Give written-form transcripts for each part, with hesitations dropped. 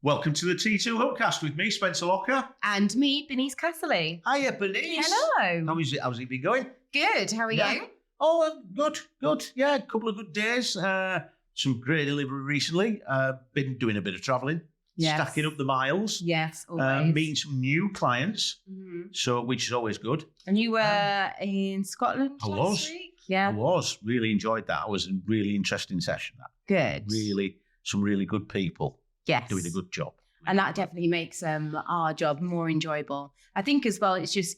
Welcome to the T2 Hubcast with me, Spencer Locker. And me, Bernice Casserly. Hiya, Bernice. Hello. How's it been going? Good. How are you? Oh, good. Yeah, a couple of good days. Some great delivery recently. Been doing a bit of travelling. Yes. Stacking up the miles. Yes, always. Meeting some new clients, which is always good. And you were in Scotland last week? Yeah. I was. Really enjoyed that. It was a really interesting session. Good. Some really good people. Yes. Doing a good job. And that definitely makes our job more enjoyable. I think as well, it's just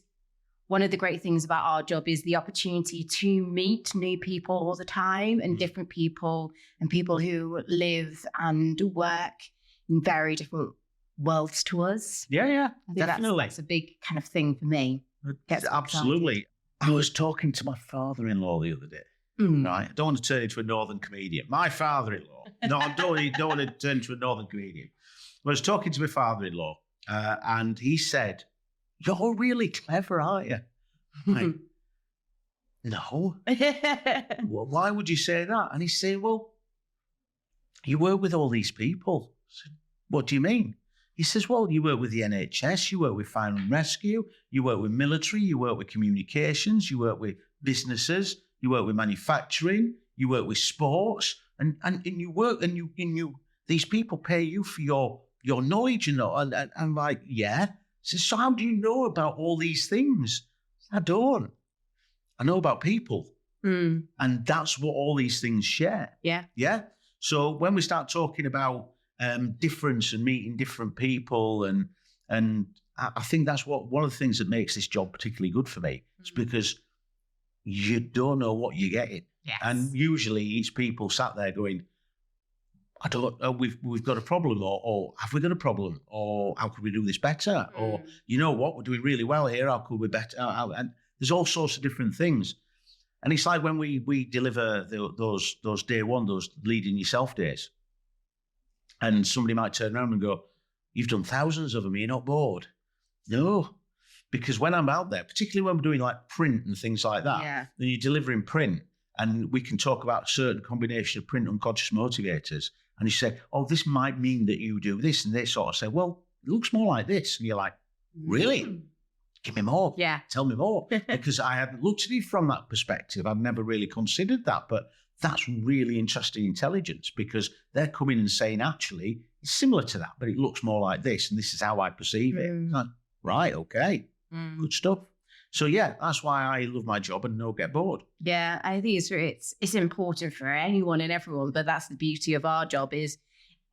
one of the great things about our job is the opportunity to meet new people all the time and different people and people who live and work in very different worlds to us. Yeah, I think definitely. That's a big kind of thing for me. Absolutely. I was talking to my father-in-law the other day. Right, I don't want to turn into a northern comedian. My father-in-law. No, I don't want to turn into a northern comedian. I was talking to my father-in-law, and he said, "You're really clever, aren't you?" Like, no. Well, why would you say that? And he said, "Well, you work with all these people." I said, "What do you mean?" He says, "Well, you work with the NHS, you work with fire and rescue, you work with military, you work with communications, you work with businesses, you work with manufacturing, you work with sports, and you work and you these people pay you for your knowledge, and I'm like, yeah." He says, "So how do you know about all these things?" I don't. I know about people, and that's what all these things share. Yeah. So when we start talking about difference and meeting different people, and I think that's one of the things that makes this job particularly good for me. It's because you don't know what you're getting. Yes. And usually it's people sat there going, I don't know, we've got a problem, or have we got a problem, or how could we do this better? Or, you know what, we're doing really well here, how could we better? And there's all sorts of different things. And it's like when we deliver those day one, those leading yourself days, and somebody might turn around and go, "You've done thousands of them, you're not bored?" No. Because when I'm out there, particularly when we're doing like print and things like that, then you're delivering print, and we can talk about a certain combination of print unconscious motivators. And you say, "Oh, this might mean that you do this," and they sort of say, "Well, it looks more like this." And you're like, "Really? Give me more. Yeah. Tell me more." Because I hadn't looked at it from that perspective. I've never really considered that. But that's really interesting intelligence, because they're coming and saying, actually, it's similar to that, but it looks more like this, and this is how I perceive it. Like, right, okay. Good stuff. So yeah, that's why I love my job and don't get bored. Yeah, I think it's important for anyone and everyone, but that's the beauty of our job is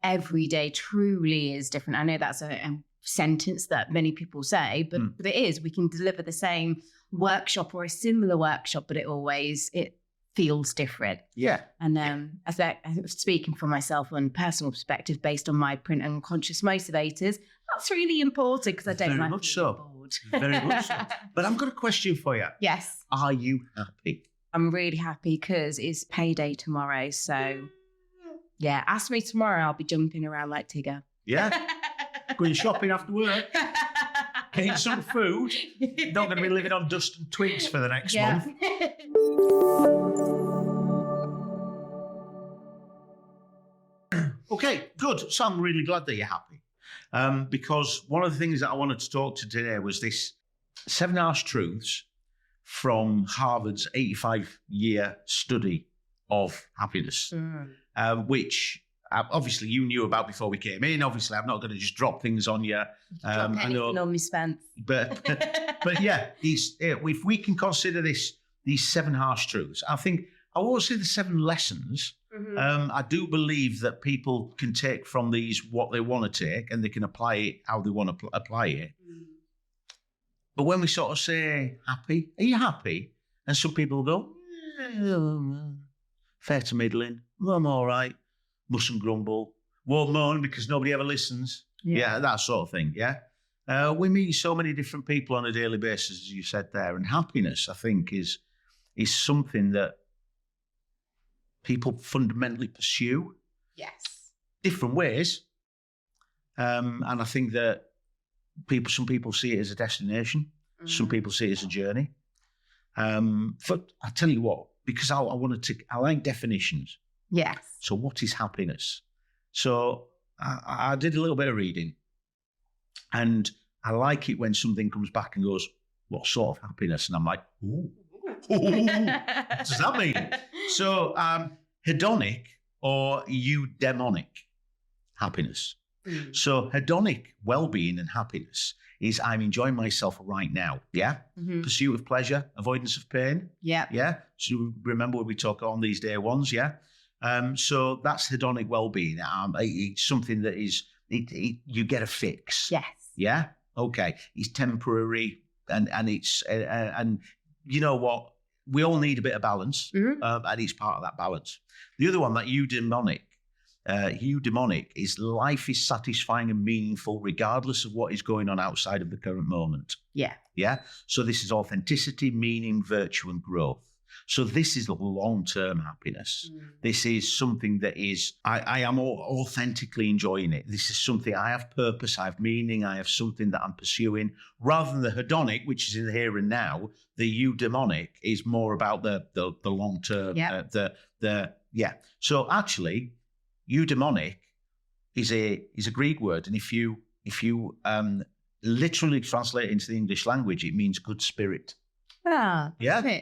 every day truly is different. I know that's a sentence that many people say, but it is. We can deliver the same workshop or a similar workshop, but it feels different. Yeah. And as I was speaking for myself on personal perspective based on my print and conscious motivators, that's really important because I don't like being bored. Very much so. But I've got a question for you. Yes. Are you happy? I'm really happy because it's payday tomorrow. So yeah, ask me tomorrow. I'll be jumping around like Tigger. Yeah. Going shopping after work. Getting some food. Not going to be living on dust and twigs for the next month. Okay, good. So I'm really glad that you're happy. Because one of the things that I wanted to talk to today was this 7 harsh truths from Harvard's 85-year study of happiness, which obviously you knew about before we came in. Obviously, I'm not going to just drop things on you. I know, on me, Spence. But yeah, if we can consider these 7 harsh truths, I think I won't say the 7 lessons. I do believe that people can take from these what they want to take, and they can apply it how they want to apply it. But when we sort of say, happy, are you happy? And some people go, fair to middling, well, I'm all right, mustn't grumble, won't moan because nobody ever listens. Yeah, that sort of thing, yeah. We meet so many different people on a daily basis, as you said there, and happiness, I think, is something that people fundamentally pursue. Yes. Different ways. And I think that some people see it as a destination. Some people see it as a journey. But I tell you what, because I like definitions. Yes. So what is happiness? So I did a little bit of reading, and I like it when something comes back and goes, what sort of happiness? And I'm like, ooh, what does that mean? So hedonic or eudaemonic happiness. So hedonic well-being and happiness is I'm enjoying myself right now. Yeah. Pursuit of pleasure, avoidance of pain. Yeah. Yeah. So remember when we talk on these day ones. Yeah. So that's hedonic well-being. It's something that is, you get a fix. Yes. Yeah. Okay. It's temporary and it's, and you know what? We all need a bit of balance, and it's part of that balance. The other one, that eudaemonic is life is satisfying and meaningful regardless of what is going on outside of the current moment. Yeah. Yeah. So this is authenticity, meaning, virtue, and growth. So this is long-term happiness. This is something that is, I am authentically enjoying it. This is something, I have purpose, I have meaning, I have something that I'm pursuing, rather than the hedonic, which is in the here and now. The eudaemonic is more about the long-term, So actually, eudaemonic is a Greek word. And if you literally translate it into the English language, it means good spirit.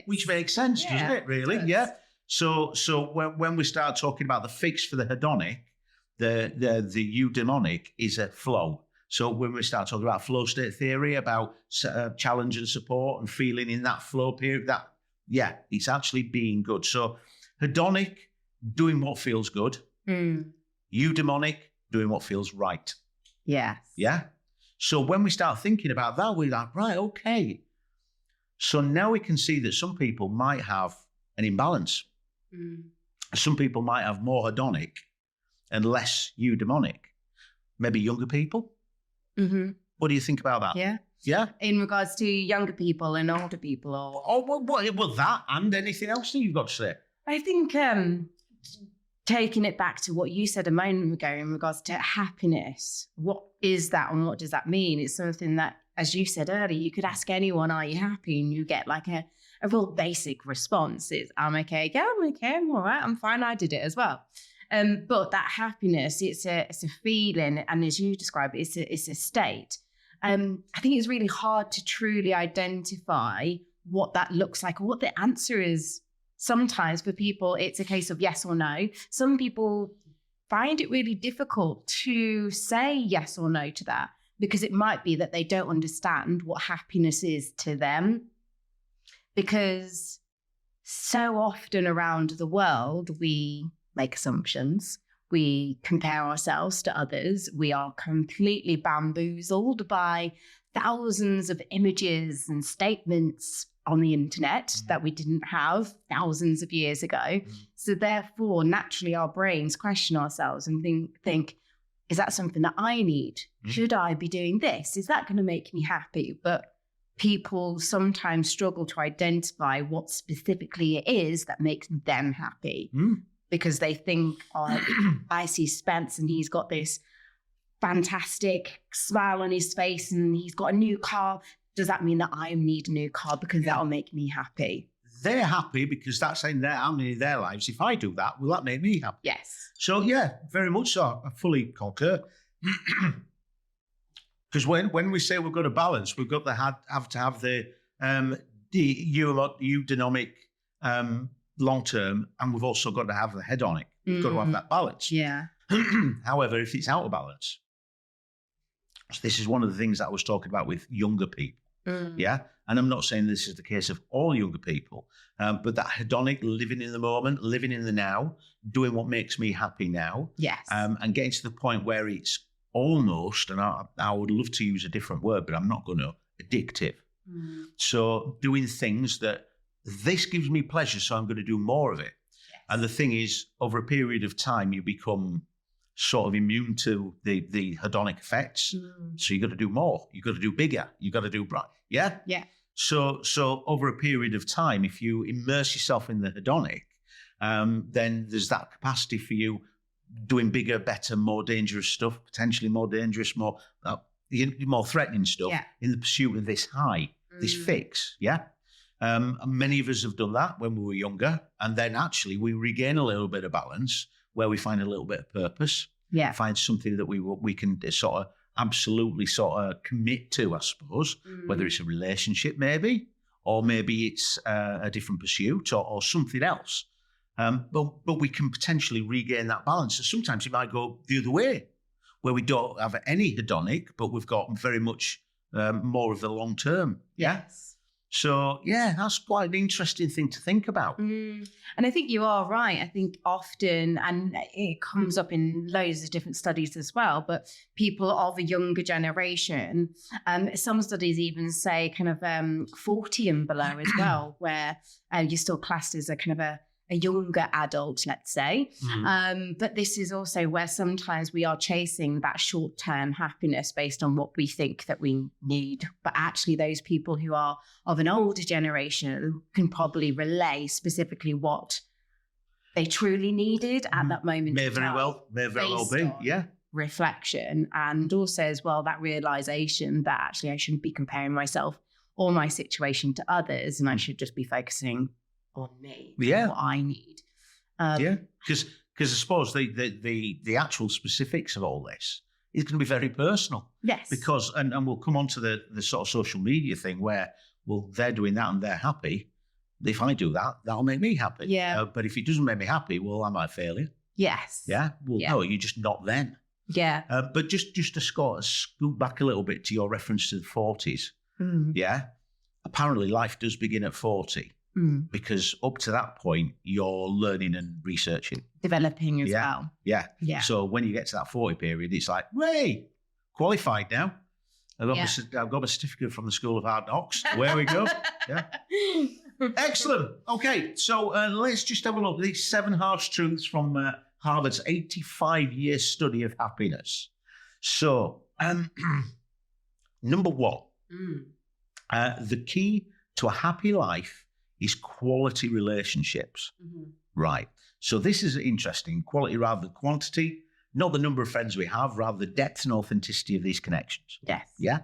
Which makes sense, doesn't it? Really, So when we start talking about the fix for the hedonic, the eudaemonic is a flow. So when we start talking about flow state theory, about challenge and support and feeling in that flow period, it's actually being good. So hedonic, doing what feels good. Eudaemonic, doing what feels right. Yes. Yeah. So when we start thinking about that, we're like, right, okay. So now we can see that some people might have an imbalance. Some people might have more hedonic and less eudaemonic. Maybe younger people. What do you think about that? Yeah. Yeah. In regards to younger people and older people, or well, that and anything else that you've got to say. I think taking it back to what you said a moment ago in regards to happiness, what is that and what does that mean? It's something that, as you said earlier, you could ask anyone, are you happy? And you get like a real basic response. It's, I'm okay. Yeah, I'm okay. I'm all right. I'm fine. I did it as well. But that happiness, it's a feeling. And as you describe it, it's a state. I think it's really hard to truly identify what that looks like or what the answer is. Sometimes for people, it's a case of yes or no. Some people find it really difficult to say yes or no to that, because it might be that they don't understand what happiness is to them. Because so often around the world, we make assumptions. We compare ourselves to others. We are completely bamboozled by thousands of images and statements on the internet that we didn't have thousands of years ago. So therefore, naturally, our brains question ourselves and think, is that something that I need? Should I be doing this? Is that going to make me happy? But people sometimes struggle to identify what specifically it is that makes them happy, because they think, oh, I see Spence and he's got this fantastic smile on his face and he's got a new car. Does that mean that I need a new car because that'll make me happy? They're happy because that's in their harmony in their lives. If I do that, will that make me happy? Yes. So yeah, very much so. I fully concur. Because when we say we've got a balance, we've got to have to have the eudaemonic long term, and we've also got to have the hedonic. We've got to have that balance. Yeah. However, if it's out of balance, so this is one of the things that I was talking about with younger people. Yeah. And I'm not saying this is the case of all younger people, but that hedonic, living in the moment, living in the now, doing what makes me happy now. Yes. And getting to the point where it's almost, and I would love to use a different word, but I'm not going to, addictive. So doing things that this gives me pleasure, so I'm going to do more of it. Yes. And the thing is, over a period of time, you become sort of immune to the hedonic effects. So you got to do more. You got to do bigger. You got to do bright. Yeah. Yeah. So over a period of time, if you immerse yourself in the hedonic, then there's that capacity for you doing bigger, better, more dangerous stuff, potentially more dangerous, more threatening stuff in the pursuit of this high, this fix. Yeah. Many of us have done that when we were younger, and then actually we regain a little bit of balance where we find a little bit of purpose. Yeah. Find something that we can sort of absolutely sort of commit to, I suppose, whether it's a relationship maybe, or maybe it's a different pursuit or something else. But we can potentially regain that balance. So sometimes it might go the other way, where we don't have any hedonic, but we've got very much more of the long term. Yes. So, yeah, that's quite an interesting thing to think about. And I think you are right. I think often, and it comes up in loads of different studies as well, but people of a younger generation, some studies even say kind of 40 and below as well, where you're still classed as a kind of a younger adult, let's say. But this is also where sometimes we are chasing that short-term happiness based on what we think that we need. But actually those people who are of an older generation can probably relay specifically what they truly needed at that moment. May very well be, yeah. Reflection, and also as well that realization that actually I shouldn't be comparing myself or my situation to others, and I should just be focusing on me, what I need. Because I suppose the actual specifics of all this is going to be very personal. Yes. Because, and we'll come on to the sort of social media thing where, well, they're doing that and they're happy. If I do that, that'll make me happy. Yeah. But if it doesn't make me happy, well, am I a failure? Yes. Yeah. Well, no, you're just not then. Yeah. But just to scoot back a little bit to your reference to the 40s. Yeah. Apparently life does begin at 40. Because up to that point, you're learning and researching. Developing as well. Yeah. So when you get to that 40 period, it's like, hey, qualified now. I've got my certificate from the School of Hard Knocks. Where we go. Yeah. Excellent. Okay, so let's just have a look at these 7 harsh truths from Harvard's 85-year study of happiness. So, number 1, the key to a happy life is quality relationships. Right. So this is interesting. Quality rather than quantity, not the number of friends we have, rather the depth and authenticity of these connections. Yes. Yeah.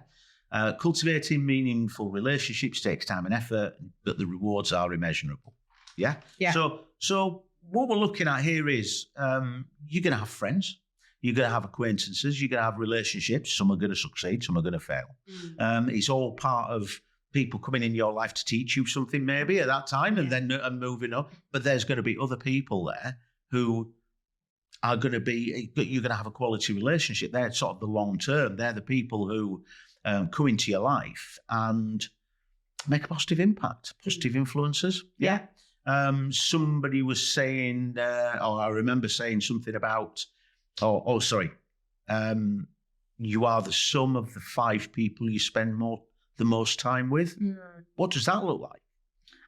Cultivating meaningful relationships takes time and effort, but the rewards are immeasurable. Yeah. Yeah. So what we're looking at here is you're going to have friends, you're going to have acquaintances, you're going to have relationships. Some are going to succeed, some are going to fail. It's all part of people coming in your life to teach you something maybe at that time and then moving up. But there's going to be other people there who are going to be, you're going to have a quality relationship. They're sort of the long term. They're the people who come into your life and make a positive impact, positive influences. Yeah. Somebody was saying, or I remember saying something about, you are the sum of the 5 people you spend the most time with. What does that look like?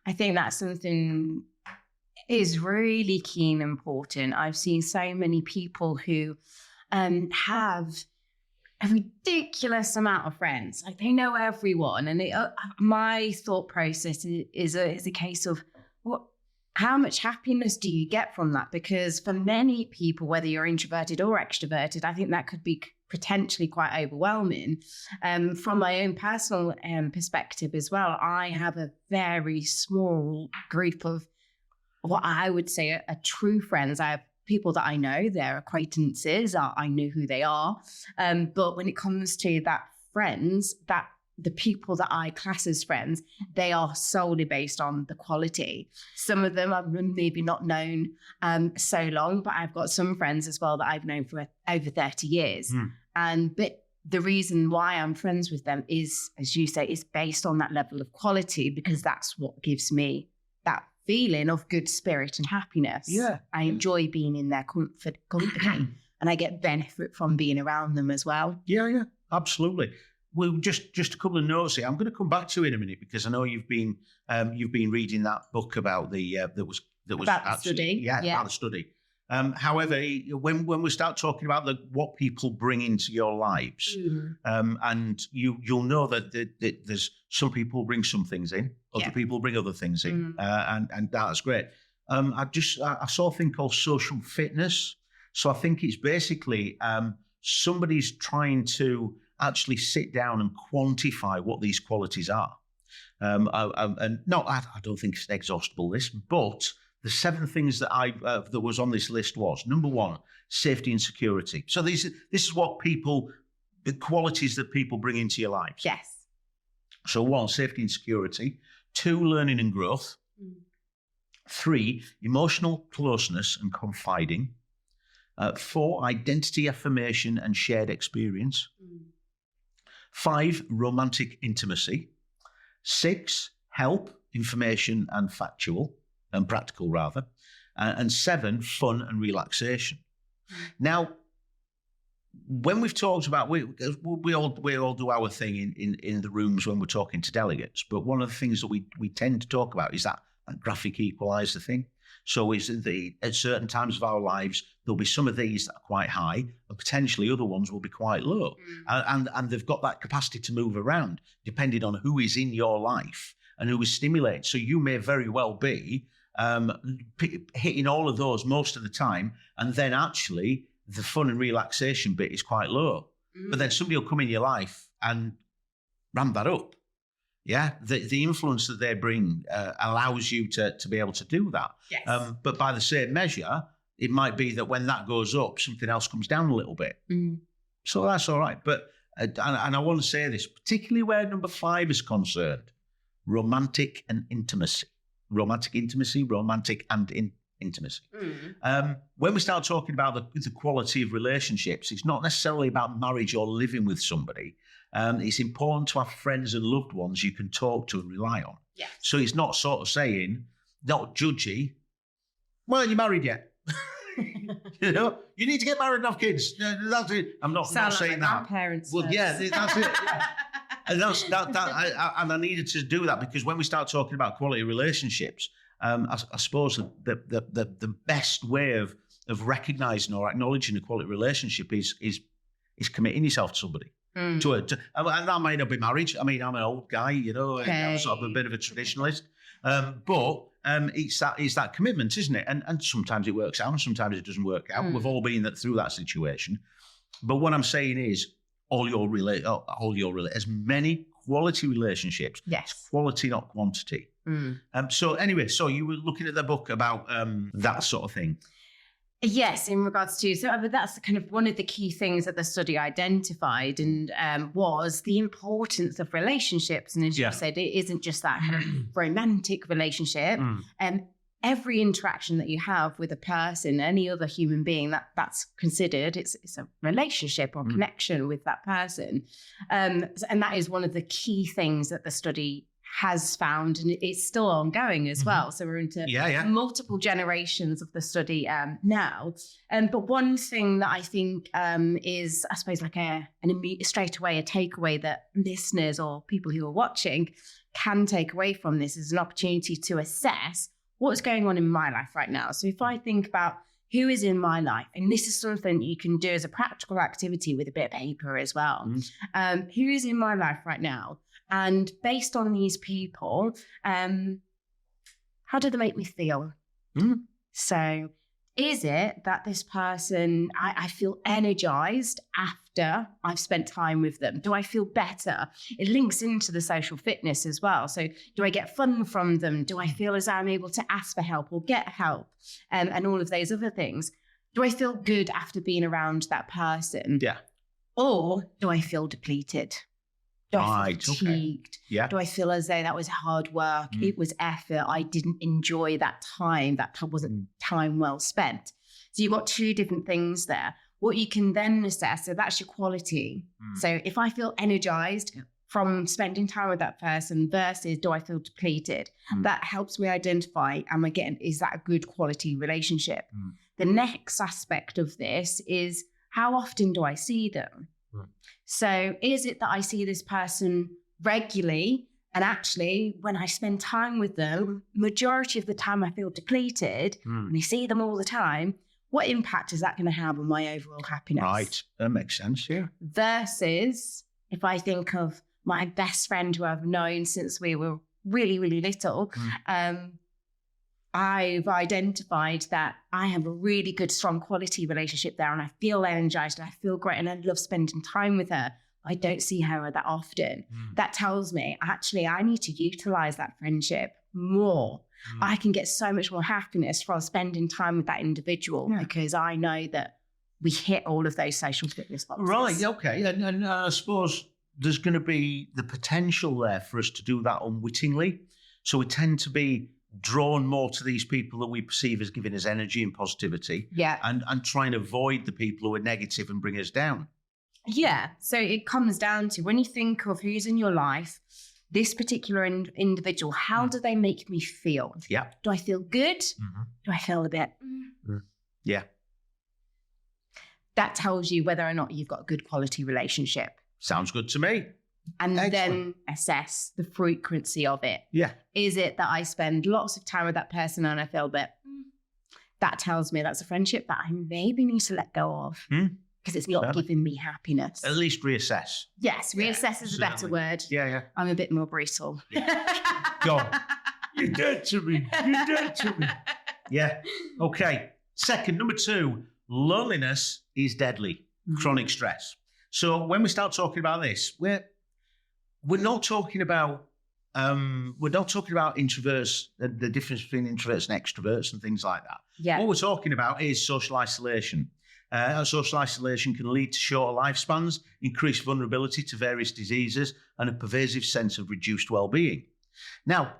I think that's something is really key and important. I've seen so many people who have a ridiculous amount of friends. Like they know everyone, and my thought process is a case of how much happiness do you get from that? Because for many people, whether you're introverted or extroverted, I think that could be potentially quite overwhelming. From my own personal perspective as well, I have a very small group of what I would say are true friends. I have people that I know, they're acquaintances, I know who they are. But when it comes to that friends, that the people that I class as friends, they are solely based on the quality. Some of them I've maybe not known so long, but I've got some friends as well that I've known for over 30 years. But the reason why I'm friends with them is, as you say, is based on that level of quality, because that's what gives me that feeling of good spirit and happiness. Yeah. I enjoy being in their company and I get benefit from being around them as well. Yeah, absolutely. Well, just a couple of notes here. I'm going to come back to it in a minute because I know you've been reading that book about the that was about the study. About the study. However, when we start talking about what people bring into your lives, and you'll know that there's some people bring some things in, other people bring other things in, and that's great. I saw a thing called social fitness. So I think it's basically somebody's trying to actually sit down and quantify what these qualities are. And no, I don't think it's an exhaustible list, but the 7 things that that was on this list was, number 1, safety and security. So this is what the qualities that people bring into your lives. Yes. So 1, safety and security. 2, learning and growth. 3, emotional closeness and confiding. 4, identity affirmation and shared experience. 5, romantic intimacy. 6, help, information and practical rather. And 7, fun and relaxation. Now, when we've talked about, we all do our thing in the rooms when we're talking to delegates, but one of the things that we tend to talk about is that graphic equalizer thing. So at certain times of our lives, there'll be some of these that are quite high, and potentially other ones will be quite low. And they've got that capacity to move around depending on who is in your life and who is stimulated. So you may very well be hitting all of those most of the time, and then actually the fun and relaxation bit is quite low. But then somebody will come in your life and ramp that up. Yeah, the influence that they bring allows you to be able to do that. Yes. But by the same measure, it might be that when that goes up, something else comes down a little bit. So that's all right. But and I want to say this, particularly where number 5 is concerned, romantic and intimacy. Romantic intimacy, romantic and intimacy. When we start talking about the quality of relationships, it's not necessarily about marriage or living with somebody. It's important to have friends and loved ones you can talk to and rely on. Yes. So it's not sort of saying, not judgy, well, you're married yet. You know, you need to get married and have kids. That's it. I'm not saying that. Our parents. Well, yeah, that's it. Yeah. And I needed to do that because when we start talking about quality relationships, I suppose the best way of recognizing or acknowledging a quality relationship is committing yourself to somebody. And that might not be marriage. I mean, I'm an old guy, you know, I'm sort of a bit of a traditionalist. But it's that commitment, isn't it? And sometimes it works out, and sometimes it doesn't work out. We've all been through that situation. But what I'm saying is, as many quality relationships. Yes. Quality, not quantity. So anyway, so you were looking at the book about that sort of thing. Yes, in regards to, but that's kind of one of the key things that the study identified and was the importance of relationships. And as you said, it isn't just that kind of romantic relationship. Every interaction that you have with a person, any other human being, that's considered, it's a relationship or connection with that person. And that is one of the key things that the study has found, and it's still ongoing as well. So we're into multiple generations of the study now. But one thing that I think is, I suppose, like straight away a takeaway that listeners or people who are watching can take away from this is an opportunity to assess what's going on in my life right now. So if I think about who is in my life, and this is something you can do as a practical activity with a bit of paper as well. Who is in my life right now? And based on these people, how do they make me feel? So is it that this person, I feel energized after I've spent time with them? Do I feel better? It links into the social fitness as well. So do I get fun from them? Do I feel as I'm able to ask for help or get help? And all of those other things. Do I feel good after being around that person? Yeah. Or do I feel depleted? Do I feel fatigued? Okay. Yeah. Do I feel as though that was hard work? It was effort. I didn't enjoy that time. That wasn't time well spent. So you've got 2 different things there. What you can then assess, so that's your quality. So if I feel energized from spending time with that person versus do I feel depleted, that helps me identify, is that a good quality relationship? The next aspect of this is, how often do I see them? So is it that I see this person regularly, and actually when I spend time with them, majority of the time I feel depleted, and I see them all the time, what impact is that going to have on my overall happiness? Right, that makes sense, yeah. Versus if I think of my best friend who I've known since we were really, really little, I've identified that I have a really good, strong quality relationship there, and I feel energized and I feel great and I love spending time with her. I don't see her that often. That tells me, actually, I need to utilize that friendship. more. I can get so much more happiness from spending time with that individual because I know that we hit all of those social fitness boxes. Right, okay. And I suppose there's going to be the potential there for us to do that unwittingly. So we tend to be drawn more to these people that we perceive as giving us energy and positivity. Yeah. And try and avoid the people who are negative and bring us down. Yeah. So it comes down to when you think of who's in your life, this particular individual, how do they make me feel? Yeah. Do I feel good? Do I feel a bit? Yeah. That tells you whether or not you've got a good quality relationship. Sounds good to me. And Excellent. then assess the frequency of it. Yeah. Is it that I spend lots of time with that person and I feel a bit, that tells me that's a friendship that I maybe need to let go of because it's not giving me happiness. At least reassess. Yes, reassess is a better word. Yeah. I'm a bit more brutal. Go on. You're dead to me. You're dead to me. Yeah. Okay. Second, number 2, loneliness is deadly. Chronic stress. So when we start talking about this, we're not talking about introverts, the difference between introverts and extroverts and things like that. Yeah. What we're talking about is social isolation. Social isolation can lead to shorter lifespans, increased vulnerability to various diseases, and a pervasive sense of reduced well-being. Now,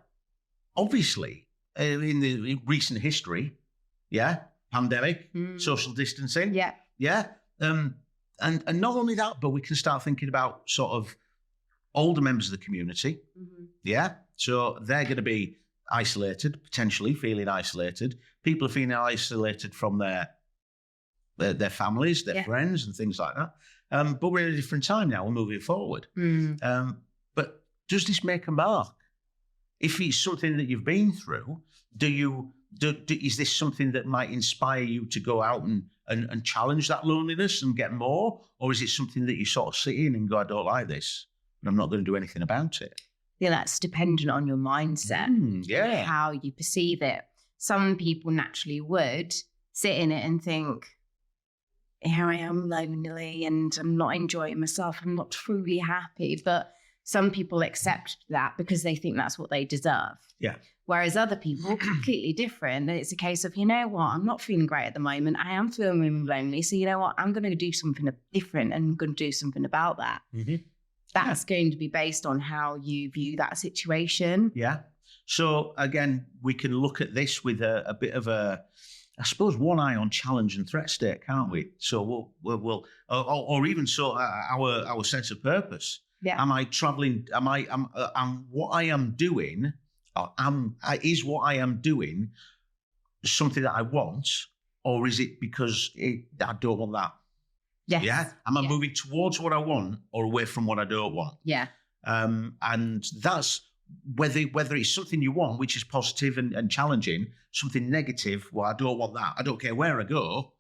obviously, in the recent history, pandemic, social distancing, and not only that, but we can start thinking about sort of older members of the community. So they're going to be isolated, potentially feeling isolated. People are feeling isolated from their families, their friends, and things like that. But we're in a different time now. We're moving forward. But does this make a mark? If it's something that you've been through, is this something that might inspire you to go out and challenge that loneliness and get more? Or is it something that you sort of sit in and go, I don't like this, and I'm not going to do anything about it? Yeah, that's dependent on your mindset, how you perceive it. Some people naturally would sit in it and think, here I am lonely and I'm not enjoying myself. I'm not truly happy. But some people accept that because they think that's what they deserve. Yeah. Whereas other people, completely different. And it's a case of, you know what, I'm not feeling great at the moment. I am feeling lonely. So you know what, I'm going to do something different and I'm going to do something about that. That's going to be based on how you view that situation. Yeah. So again, we can look at this with a bit of a, I suppose, one eye on challenge and threat state, can't we? So we'll or even so our sense of purpose. Yeah. Am I traveling? Am what I am doing, or is what I am doing something that I want, or is it because I don't want that? Yes. Yeah. Am I moving towards what I want or away from what I don't want? Yeah. And that's whether it's something you want, which is positive and challenging, something negative, well, I don't want that. I don't care where I go,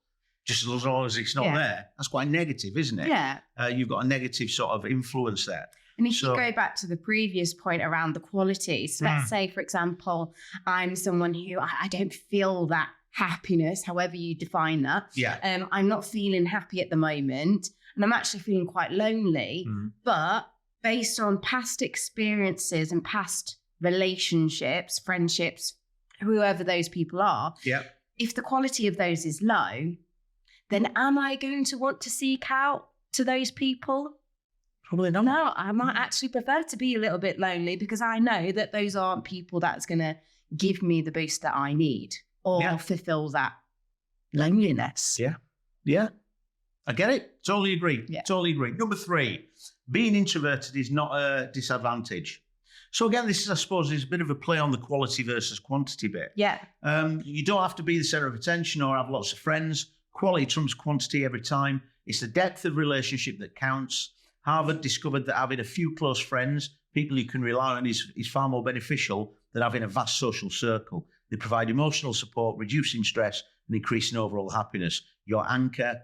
just as long as it's not there. That's quite negative, isn't it? Yeah. You've got a negative sort of influence there. And if you go back to the previous point around the qualities, let's say, for example, I'm someone who I don't feel that happiness, however you define that. Yeah. I'm not feeling happy at the moment and I'm actually feeling quite lonely, but based on past experiences and past relationships, friendships, whoever those people are, if the quality of those is low, then am I going to want to seek out to those people? Probably not. No, I might actually prefer to be a little bit lonely because I know that those aren't people that's going to give me the boost that I need or fulfill that loneliness. Yeah. Yeah. I get it. Totally agree. Yeah. Totally agree. Number 3, being introverted is not a disadvantage. So again, this is, I suppose, is a bit of a play on the quality versus quantity bit. Yeah. You don't have to be the center of attention or have lots of friends. Quality trumps quantity every time. It's the depth of relationship that counts. Harvard discovered that having a few close friends, people you can rely on, is far more beneficial than having a vast social circle. They provide emotional support, reducing stress, and increasing overall happiness. Your anchor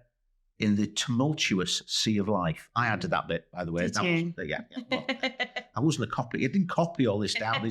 in the tumultuous sea of life. I added that bit, by the way. Did you? Well, I wasn't a copy. I didn't copy all this down.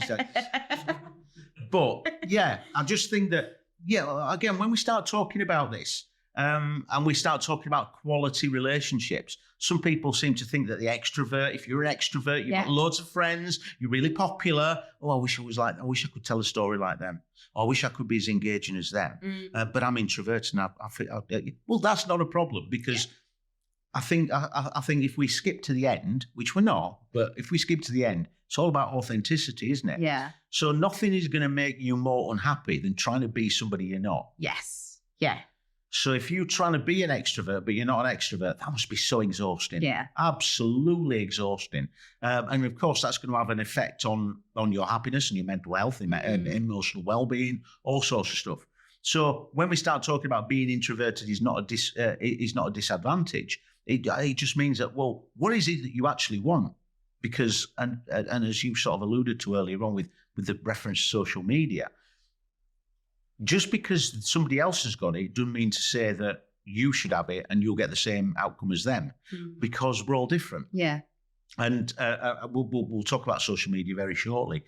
But yeah, I just think that, again, when we start talking about this, And we start talking about quality relationships. Some people seem to think that the extrovert, if you're an extrovert, you've got loads of friends, you're really popular. Oh, I wish I could tell a story like them. Or I wish I could be as engaging as them. But I'm introverted and I feel, well, that's not a problem, because I think if we skip to the end, which we're not, but if we skip to the end, it's all about authenticity, isn't it? Yeah. So nothing is going to make you more unhappy than trying to be somebody you're not. Yes. Yeah. So if you're trying to be an extrovert, but you're not an extrovert, that must be so exhausting. Yeah. Absolutely exhausting. And of course, that's going to have an effect on your happiness and your mental health and emotional well-being, all sorts of stuff. So when we start talking about being introverted is not a disadvantage, it just means that, well, what is it that you actually want? Because, and as you sort of alluded to earlier on with the reference to social media, just because somebody else has got it doesn't mean to say that you should have it and you'll get the same outcome as them, because we're all different. Yeah. And we'll talk about social media very shortly,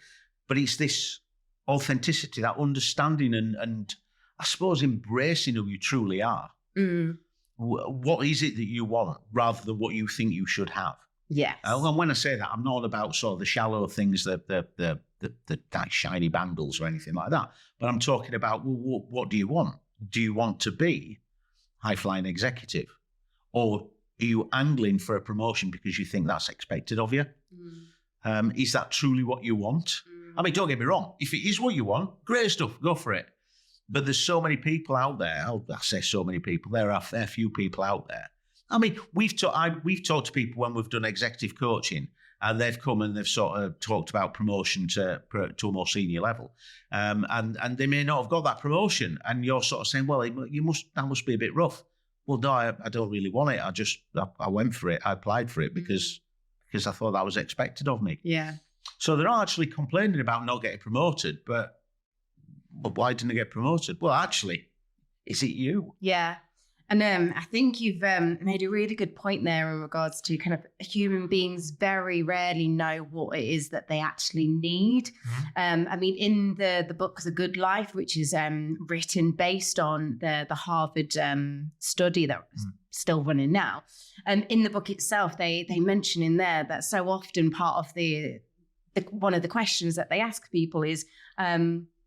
but it's this authenticity, that understanding and I suppose embracing who you truly are. What is it that you want rather than what you think you should have? Yes. And when I say that, I'm not about sort of the shallow things, the nice shiny bangles or anything like that. But I'm talking about, well, what do you want? Do you want to be high-flying executive? Or are you angling for a promotion because you think that's expected of you? Is that truly what you want? I mean, don't get me wrong. If it is what you want, great stuff, go for it. But there's so many people out there. I say so many people. There are a fair few people out there. I mean, we've talked to people when we've done executive coaching, and they've come and they've sort of talked about promotion to a more senior level, and they may not have got that promotion, and you're sort of saying, well, that must be a bit rough. Well, no, I don't really want it. I went for it. I applied for it because I thought that was expected of me. Yeah. So they're not actually complaining about not getting promoted, but why didn't they get promoted? Well, actually, is it you? Yeah. And I think you've made a really good point there in regards to kind of human beings very rarely know what it is that they actually need. I mean, in the book The Good Life, which is written based on the Harvard study that's still running now, in the book itself, they mention in there that so often part of the one of the questions that they ask people is,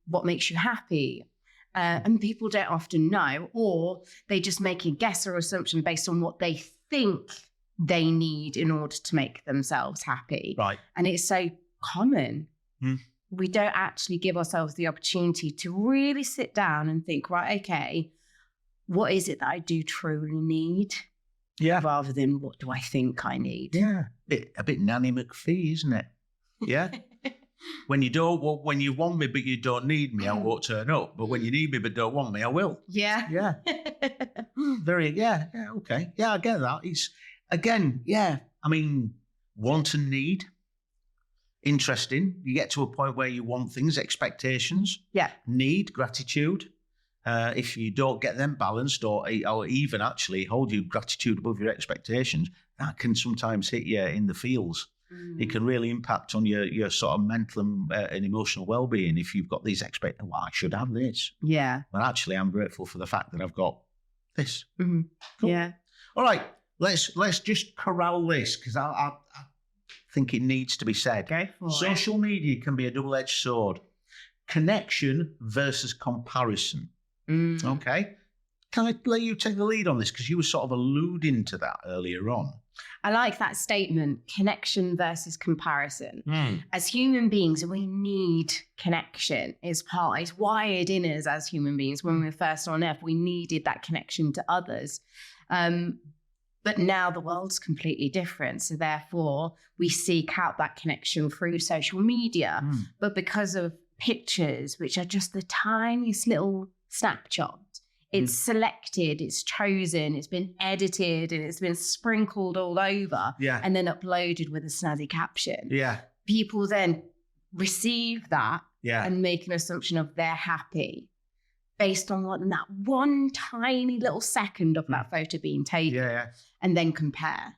what makes you happy? And people don't often know, or they just make a guess or assumption based on what they think they need in order to make themselves happy. Right. And it's so common. We don't actually give ourselves the opportunity to really sit down and think, right, okay, what is it that I do truly need? Yeah. Rather than what do I think I need? Yeah. A bit Nanny McPhee, isn't it? Yeah. When you want me but you don't need me, I won't turn up. But when you need me but don't want me, I will. Yeah. Yeah. Okay. Yeah, I get that. It's, again, I mean, want and need. Interesting. You get to a point where you want things, expectations. Yeah. Need, gratitude. If you don't get them balanced or even actually hold your gratitude above your expectations, that can sometimes hit you in the feels. It can really impact on your sort of mental and emotional well-being if you've got these expectations. Well, I should have this. Yeah. But actually, I'm grateful for the fact that I've got this. Cool. Yeah. All right. Let's just corral this, because I think it needs to be said. Go for it. Social media can be a double-edged sword. Connection versus comparison. Okay. Can I let you take the lead on this? Because you were sort of alluding to that earlier on. I like that statement, connection versus comparison. As human beings, we need connection. It's wired in us as human beings. When we were first on earth, we needed that connection to others. But now the world's completely different. So therefore, we seek out that connection through social media. But because of pictures, which are just the tiniest little snapshot, it's selected, it's chosen, it's been edited, and it's been sprinkled all over, and then uploaded with a snazzy caption. Yeah. People then receive that and make an assumption of they're happy based on that one tiny little second of that photo being taken, and then compare.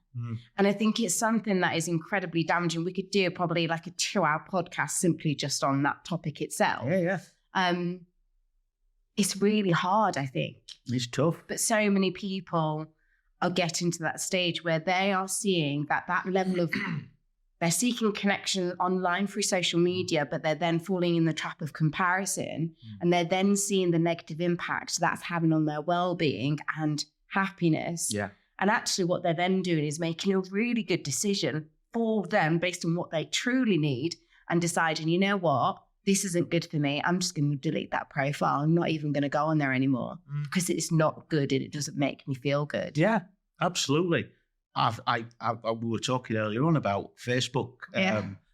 And I think it's something that is incredibly damaging. We could do probably like a 2-hour podcast simply just on that topic itself. it's really hard, I think. It's tough. But so many people are getting to that stage where they are seeing that level of, they're seeking connection online through social media, but they're then falling in the trap of comparison. And they're then seeing the negative impact that's having on their well-being and happiness. Yeah. And actually what they're then doing is making a really good decision for them based on what they truly need and deciding, you know what, this isn't good for me. I'm just going to delete that profile. I'm not even going to go on there anymore because it's not good and it doesn't make me feel good. Yeah, absolutely. We were talking earlier on about Facebook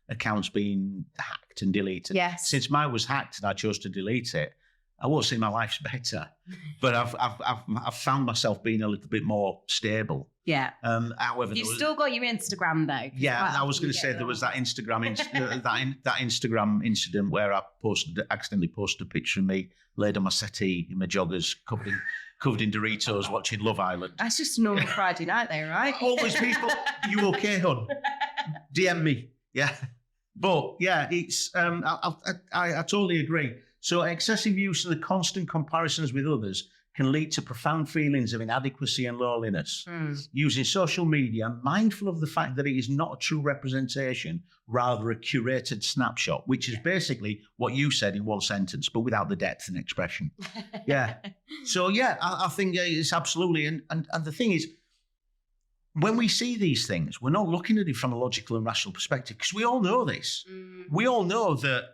accounts being hacked and deleted. Yes. Since mine was hacked and I chose to delete it, I won't say my life's better, but I've found myself being a little bit more stable. Yeah. However, you've still got your Instagram though. Yeah, I was going to say there was that Instagram that Instagram incident where I accidentally posted a picture of me laid on my settee in my joggers, covered in Doritos, watching Love Island. That's just a normal Friday night though, right? Always people, you okay, hon? DM me. Yeah. But yeah, it's I totally agree. So excessive use of the constant comparisons with others can lead to profound feelings of inadequacy and loneliness. Using social media, mindful of the fact that it is not a true representation, rather a curated snapshot, which is basically what you said in one sentence, but without the depth and expression. Yeah. So yeah, I think it's absolutely, and the thing is, when we see these things, we're not looking at it from a logical and rational perspective, because we all know this. We all know that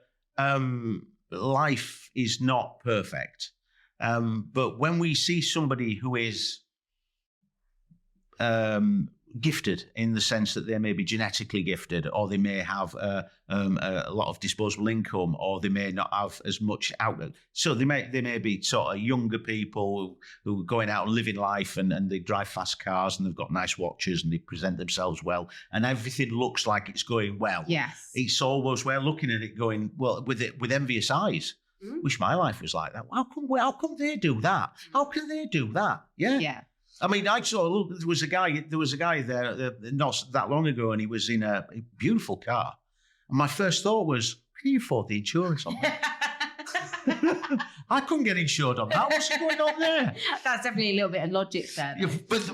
life is not perfect. But when we see somebody who is gifted in the sense that they may be genetically gifted, or they may have a lot of disposable income, or they may not have as much outlet. So they may be sort of younger people who are going out and living life, and they drive fast cars and they've got nice watches and they present themselves well, and everything looks like it's going well. Yes. It's almost, we're looking at it going, well, with envious eyes. Wish my life was like that. How come they do that? How can they do that? Yeah. Yeah. I mean, I saw there was a guy there not that long ago, and he was in a beautiful car. And my first thought was, can you afford the insurance on that? I couldn't get insured on that. What's going on there? That's definitely a little bit of logic there. Yeah, but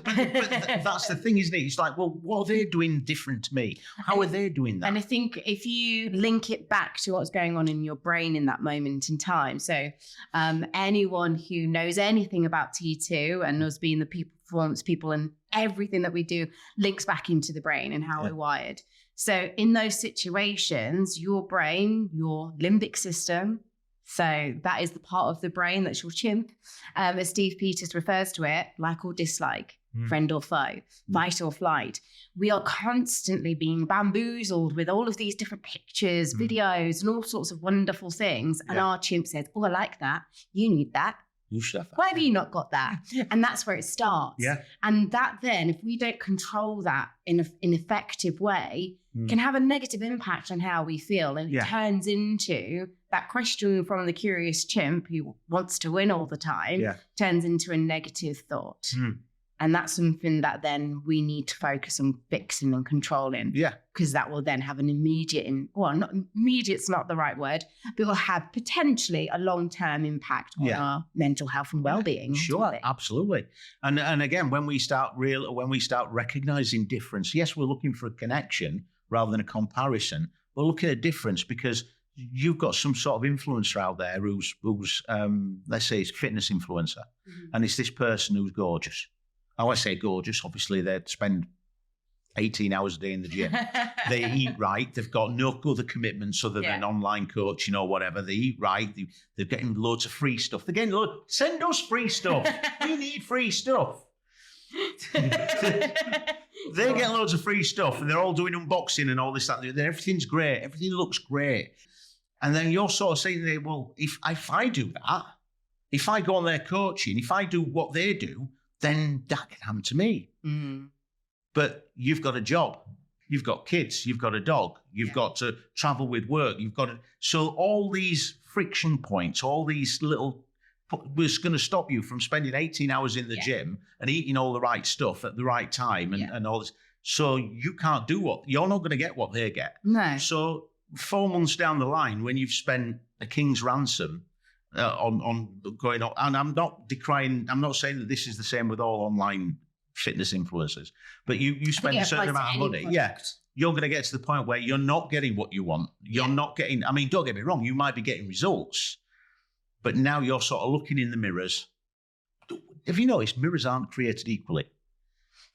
that's the thing, isn't it? It's like, well, what are they doing different to me? How are they doing that? And I think if you link it back to what's going on in your brain in that moment in time. So anyone who knows anything about T2 and us being the performance people and everything that we do links back into the brain and how we're wired. So in those situations, your brain, your limbic system, so that is the part of the brain that's your chimp, as Steve Peters refers to it, like or dislike, friend or foe, fight or flight. We are constantly being bamboozled with all of these different pictures, videos, and all sorts of wonderful things. And our chimp says, oh, I like that. You need that. You should have that. Why have you not got that? And that's where it starts. Yeah. And that then, if we don't control that in an effective way, can have a negative impact on how we feel. And it turns into that question from the curious chimp who wants to win all the time, turns into a negative thought. And that's something that then we need to focus on fixing and controlling. Yeah. Because that will then have an immediate, not immediate's not the right word, but will have potentially a long-term impact on our mental health and well-being. Sure, absolutely. And again, when we start recognizing difference, yes, we're looking for a connection rather than a comparison. We're looking at a difference because you've got some sort of influencer out there who's let's say, it's a fitness influencer, and it's this person who's gorgeous. Oh, I say gorgeous. Obviously, they spend 18 hours a day in the gym. They eat right. They've got no other commitments other than online coaching or whatever. They eat right. They're getting loads of free stuff. They're getting send us free stuff. We need free stuff. They get loads of free stuff, and they're all doing unboxing and all this, that. Everything's great. Everything looks great. And then you're sort of saying, well, if I do that, if I go on their coaching, if I do what they do, then that can happen to me. But you've got a job, you've got kids, you've got a dog, you've got to travel with work, so all these friction points, all these little was going to stop you from spending 18 hours in the gym and eating all the right stuff at the right time and all this. So you can't do you're not going to get what they get. No. So 4 months down the line, when you've spent a king's ransom on going on. And I'm not decrying, I'm not saying that this is the same with all online fitness influencers, but you spend a certain amount of money. Yeah. You're going to get to the point where you're not getting what you want. You're not getting, I mean, don't get me wrong, you might be getting results, but now you're sort of looking in the mirrors. Have you noticed mirrors aren't created equally?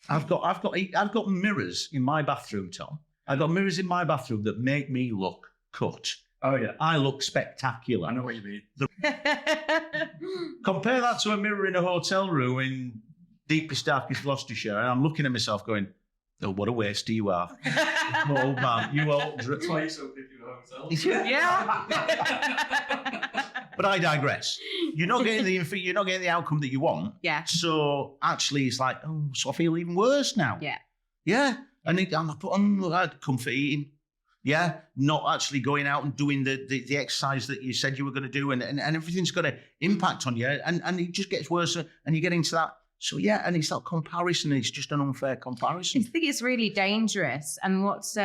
I've got mirrors in my bathroom, Tom. I've got mirrors in my bathroom that make me look cut. Oh, yeah. I look spectacular. I know what you mean. Compare that to a mirror in a hotel room in deepest, darkest Gloucestershire, and I'm looking at myself going, oh, what a waste you are. Old man, you old. That's why you're so picky with hotels. Yeah. But I digress. You're not getting the outcome that you want. Yeah. So actually, it's like, oh, so I feel even worse now. Yeah. Yeah. And I put on comfort eating. Yeah. Not actually going out and doing the exercise that you said you were going to do, and everything's got an impact on you, and it just gets worse, and you get into that. So yeah, and it's that comparison. It's just an unfair comparison. I think it's really dangerous, and what's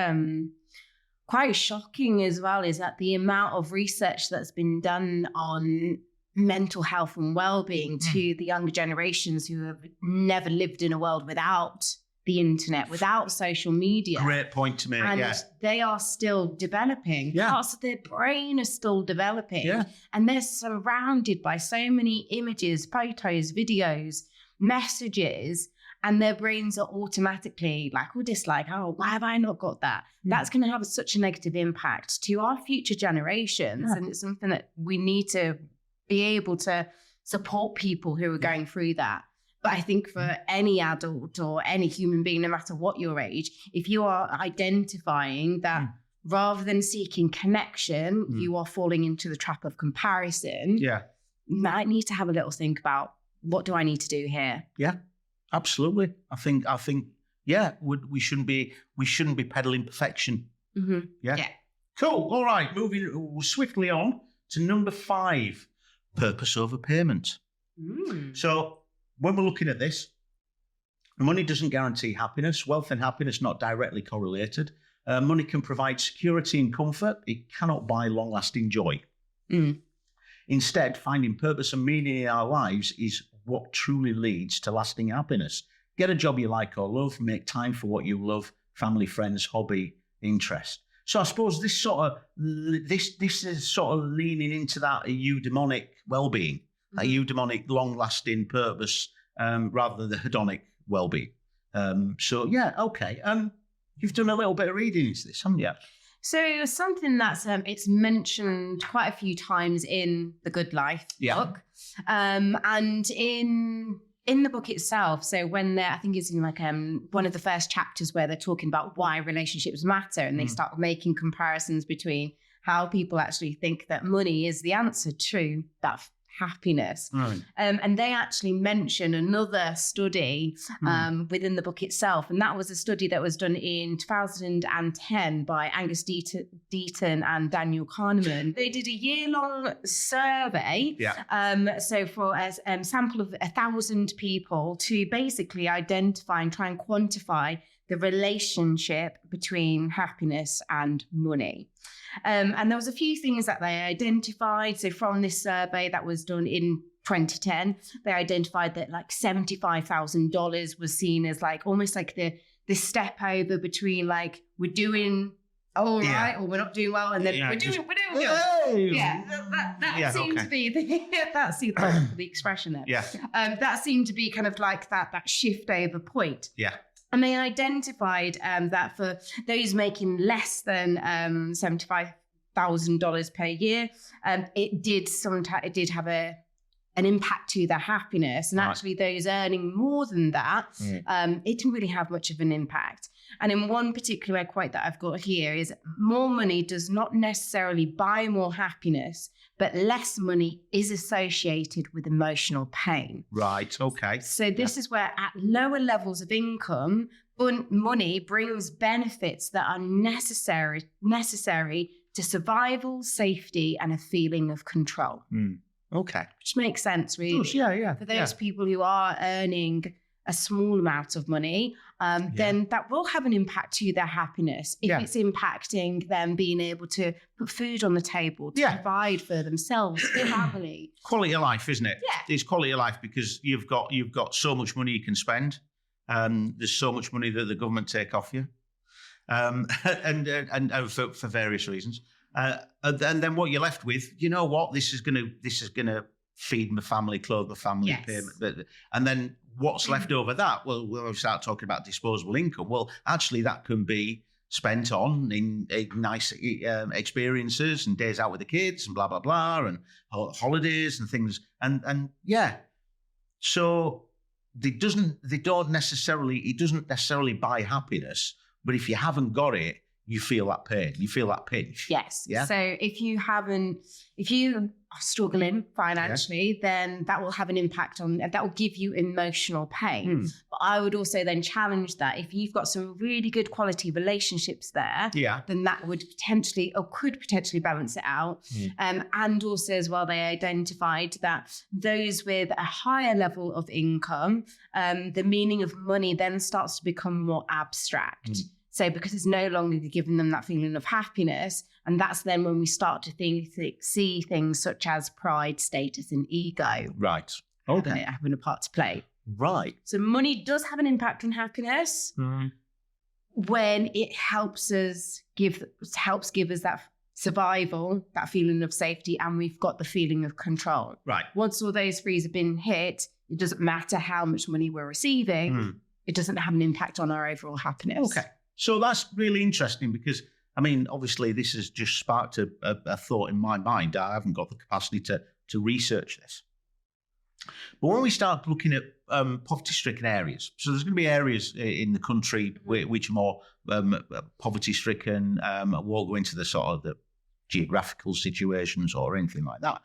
quite shocking as well is that the amount of research that's been done on mental health and well-being to the younger generations who have never lived in a world without the internet, without social media. Great point to make. And they are still developing. Yeah. Parts of their brain are still developing. Yeah. And they're surrounded by so many images, photos, videos, messages, and their brains are automatically like or dislike, oh, why have I not got that? That's going to have such a negative impact to our future generations. Yeah. And it's something that we need to be able to support people who are going through that. But I think for any adult or any human being, no matter what your age, if you are identifying that rather than seeking connection, you are falling into the trap of comparison, you might need to have a little think about, what do I need to do here? Yeah, absolutely. I think, yeah, we shouldn't be peddling perfection. Mm-hmm. Yeah. Cool. All right. Moving swiftly on to number 5, purpose over payment. So when we're looking at this, money doesn't guarantee happiness. Wealth and happiness not directly correlated. Money can provide security and comfort. It cannot buy long-lasting joy. Instead, finding purpose and meaning in our lives is what truly leads to lasting happiness. Get a job you like or love, make time for what you love, family, friends, hobby, interest. So I suppose this is sort of leaning into that eudaemonic well-being, that eudaemonic long-lasting purpose, rather than the hedonic well-being. So yeah, okay. You've done a little bit of reading into this, haven't you? So something that's it's mentioned quite a few times in the Good Life book, and in the book itself. So when I think it's in like one of the first chapters where they're talking about why relationships matter, and they start making comparisons between how people actually think that money is the answer to that happiness. And they actually mention another study within the book itself. And that was a study that was done in 2010 by Angus Deaton and Daniel Kahneman. They did a year-long survey. So for a sample of 1,000 people to basically identify and try and quantify the relationship between happiness and money. And there was a few things that they identified. So from this survey that was done in 2010, they identified that like $75,000 was seen as like almost like the step over between like we're doing all right or we're not doing well, and then we're doing well. That seemed to be that's the expression there. That seemed to be kind of like that shift over point. And they identified that for those making less than $75,000 per year, it did have an impact to their happiness. And actually, those earning more than that, it didn't really have much of an impact. And in one particular quote that I've got here is, more money does not necessarily buy more happiness, but less money is associated with emotional pain. Right, okay. So this is where at lower levels of income, money brings benefits that are necessary to survival, safety, and a feeling of control. Okay. Which makes sense, really. Yeah. For those people who are earning a small amount of money, then that will have an impact to their happiness. If it's impacting them being able to put food on the table, to provide for themselves, their family. Quality of life, isn't it? Yeah. It's quality of life because you've got so much money you can spend. There's so much money that the government take off you, and for various reasons. And then what you're left with, you know what? This is gonna feed my family, clothe my family, pay, and then what's left over that? Well, we'll start talking about disposable income. Well, actually, that can be spent on in nice experiences and days out with the kids and blah blah blah and holidays and things and so it doesn't necessarily buy happiness, but if you haven't got it, you feel that pain, you feel that pinch. Yes. Yeah. So if you are struggling financially, then that will have an impact that will give you emotional pain. But I would also then challenge that if you've got some really good quality relationships there, then that would could potentially balance it out. And also as well, they identified that those with a higher level of income, the meaning of money then starts to become more abstract. So because it's no longer giving them that feeling of happiness, and that's then when we start to see things such as pride, status, and ego. Right. Okay. Having a part to play. Right. So money does have an impact on happiness when it helps give us that survival, that feeling of safety, and we've got the feeling of control. Right. Once all those threes have been hit, it doesn't matter how much money we're receiving. It doesn't have an impact on our overall happiness. Okay. So that's really interesting because, I mean, obviously this has just sparked a thought in my mind. I haven't got the capacity to research this. But when we start looking at poverty-stricken areas, so there's going to be areas in the country which are more poverty-stricken. I won't go into the sort of the geographical situations or anything like that.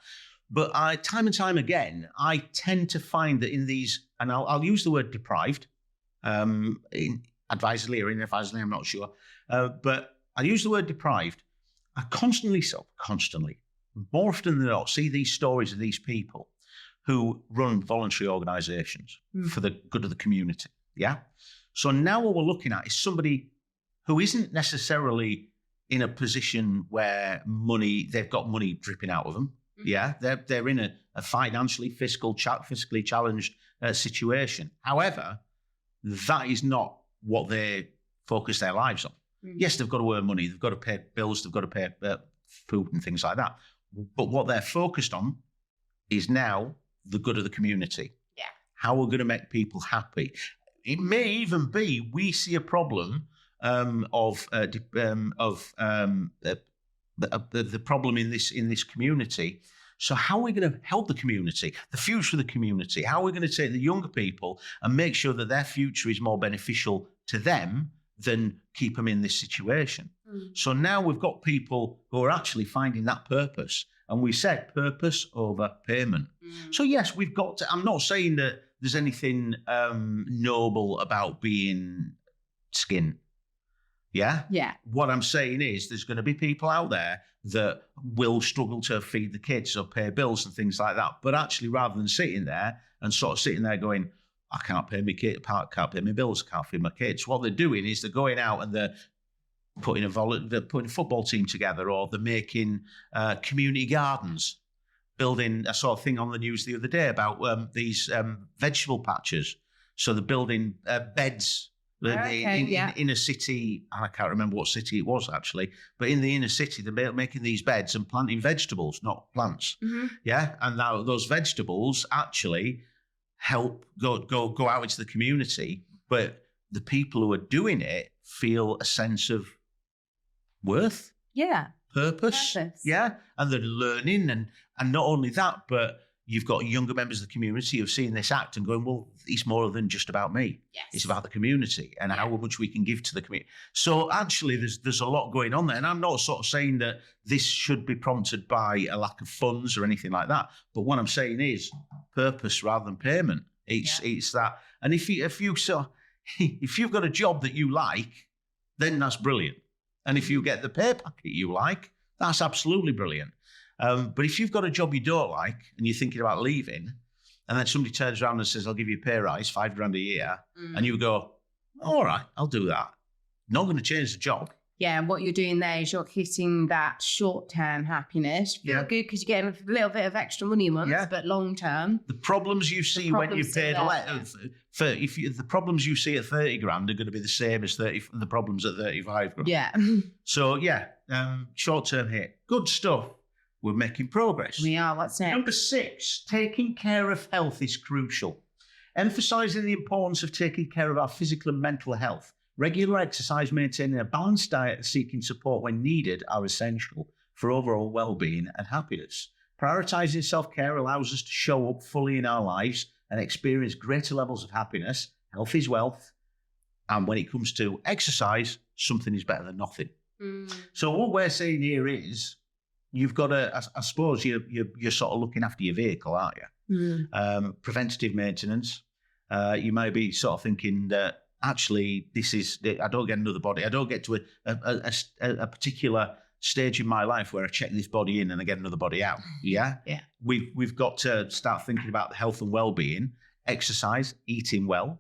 But time and time again, I tend to find that in these, and I'll use the word deprived, advisedly or inadvisedly, I'm not sure. But I use the word deprived. I constantly, more often than not, see these stories of these people who run voluntary organisations for the good of the community. Yeah. So now what we're looking at is somebody who isn't necessarily in a position where they've got money dripping out of them. Yeah. They're in a financially, fiscally challenged situation. However, that is not what they focus their lives on. Yes, they've got to earn money, they've got to pay bills, they've got to pay food and things like that. But what they're focused on is now the good of the community. Yeah. How we're going to make people happy. It may even be we see a problem of the problem in this community. So how are we going to help the community, the future of the community? How are we going to take the younger people and make sure that their future is more beneficial to them than keep them in this situation? So now we've got people who are actually finding that purpose. And we said purpose over payment. So yes, we've got to, I'm not saying that there's anything noble about being skin. Yeah? Yeah. What I'm saying is there's going to be people out there that will struggle to feed the kids or pay bills and things like that. But actually, rather than sitting there going, I can't pay my kid, can't pay my bills, can't feed my kids. What they're doing is they're going out and they're putting a football team together, or they're making community gardens, building. I saw a thing on the news the other day about these vegetable patches. So they're building beds. In a city, I can't remember what city it was actually, but in the inner city, they're making these beds and planting vegetables, not plants. Yeah, and now those vegetables actually help go out into the community, but the people who are doing it feel a sense of worth, purpose. Yeah, and they're learning, and not only that, but you've got younger members of the community who've seen this act and going, well, it's more than just about me. Yes. It's about the community and how much we can give to the community. So actually, there's a lot going on there. And I'm not sort of saying that this should be prompted by a lack of funds or anything like that. But what I'm saying is purpose rather than payment. It's that. And if you've got a job that you like, then that's brilliant. And if you get the pay packet you like, that's absolutely brilliant. But if you've got a job you don't like and you're thinking about leaving, and then somebody turns around and says, I'll give you a pay rise, $5,000 a year, and you go, All right, I'll do that. Not going to change the job. Yeah, and what you're doing there is you're hitting that short-term happiness. Feel good because you're getting a little bit of extra money a month, but long-term. The problems you see when you've paid the problems you see at 30 grand are going to be the same as the problems at 35 grand. Yeah. So, short-term hit. Good stuff. We're making progress. We are. What's next? Number 6, taking care of health is crucial. Emphasising the importance of taking care of our physical and mental health. Regular exercise, maintaining a balanced diet, and seeking support when needed are essential for overall well-being and happiness. Prioritising self-care allows us to show up fully in our lives and experience greater levels of happiness. Health is wealth. And when it comes to exercise, something is better than nothing. So what we're saying here is you've got to, I suppose you're sort of looking after your vehicle, aren't you? Preventative maintenance. You may be sort of thinking that, actually, I don't get another body. I don't get to a particular stage in my life where I check this body in and I get another body out. Yeah? Yeah. We've got to start thinking about the health and well-being, exercise, eating well.